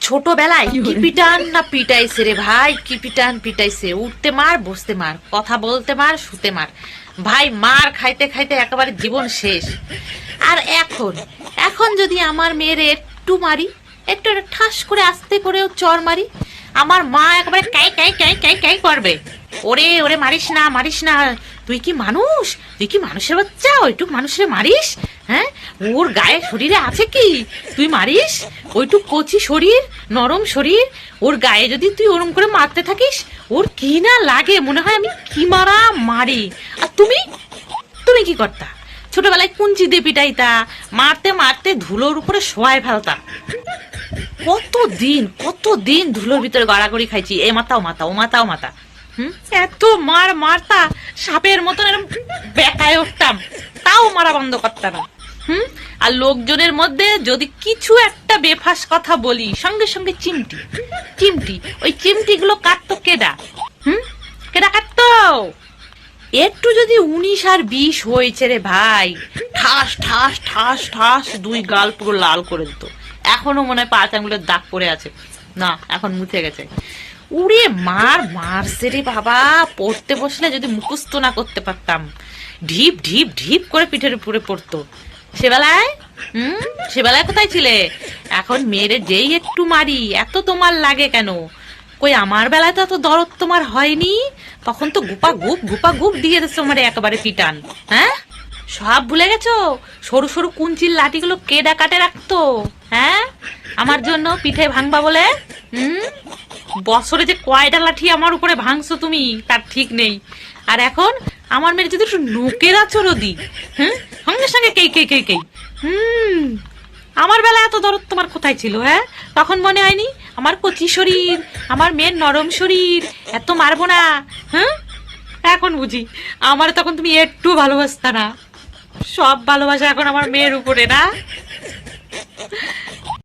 ছোটবেলায় কি পিটান না পিটাইছে রে ভাই, কি পিটান পিটাইছে। উঠতে মার, বসতে মার, কথা বলতে মার, শুতে মার। ভাই মার খাইতে খাইতে একেবারে জীবন শেষ। আর এখন এখন যদি আমার মেয়ের একটু মারি, একটু ঠাস করে আস্তে করেও চর মারি, আমার মা একেবারে ক্যাই ক্যাই ক্যাই ক্যাই ক্যাই করবে। ওরে ওরে মারিস না, মারিস না, তুই কি মানুষ, তুই কি মানুষের বাচ্চা, ওইটুক মানুষের মারিস? হ্যাঁ, ওর গায়ে শরীরে আছে কি তুই মারিস? ওইটুক কচি শরীর, নরম শরীর, ওর গায়ে যদি তুই ওরম করে মারতে থাকিস, ওর কি না লাগে, মনে হয় আমি কি মারা মারি। আর তুমি তুমি কি করতা? ছোটবেলায় কুঞ্চি দিয়ে পিটাইতা, মারতে মারতে ধুলোর উপরে শোয়ায় ফেলতা। কতদিন ধুলোর ভিতরে গড়াগড়ি খাইছি, এ মাথা ও মাথা, ও মাথা ও মাথা। এত মার মারতা, সাপের মতন এরকম বেকায় উঠতাম, তাও মারা বন্ধ করতাম না। আর লোকজনের মধ্যে যদি কিছু একটা বেফাস কথা বলি, সঙ্গে সঙ্গে চিমটি চিমটি। ওই চিমটি গুলো কাটতো কেডা? কেডা কাটতো? একটু যদি 19 আর 20 হয়েছে রে ভাই, ঠাস ঠাস ঠাস ঠাস দুই গাল পুরো লাল করে দিত। এখনো মনে হয় 5 আঙ্গুলের দাগ পড়ে আছে, না এখন মুছে গেছে। উড়ে মারছে রে বাবা, পড়তে বসলে যদি মুখস্থ না করতে পারতাম, ঢিপ ঢিপ ঢিপ করে পিঠের উপরে পড়তো। সেবেলায় কোথায় ছিলে? এখন মেয়েরে যেই একটু মারি এত তোমার লাগে কেন? কই আমার বেলায় তো এত দরদ তোমার হয়নি, তখন তো গুপা গুপ দিয়ে দিচ্ছে মানে একেবারে পিটান। হ্যাঁ, সব ভুলে গেছো? সরু সরু কুঞ্চির লাঠিগুলো কেডা কাটে রাখতো? হ্যাঁ, আমার জন্য পিঠে ভাঙবা বলে। বছরে যে কয়টা লাঠি আমার উপরে ভাঙছো তুমি, তার ঠিক নেই। আর এখন আমার মেয়ে যদি একটু নোকের আচরও দি, সঙ্গে সঙ্গে কেই। আমার বেলা এত দরদ তোমার কোথায় ছিল? হ্যাঁ, তখন মনে হয়নি আমার কচি শরীর, আমার মেয়ের নরম শরীর, এত মারবো না? এখন বুঝি আমার তখন তুমি একটু ভালোবাসতা না। সব ভালোবাসা এখন আমার মেয়ের উপরে না।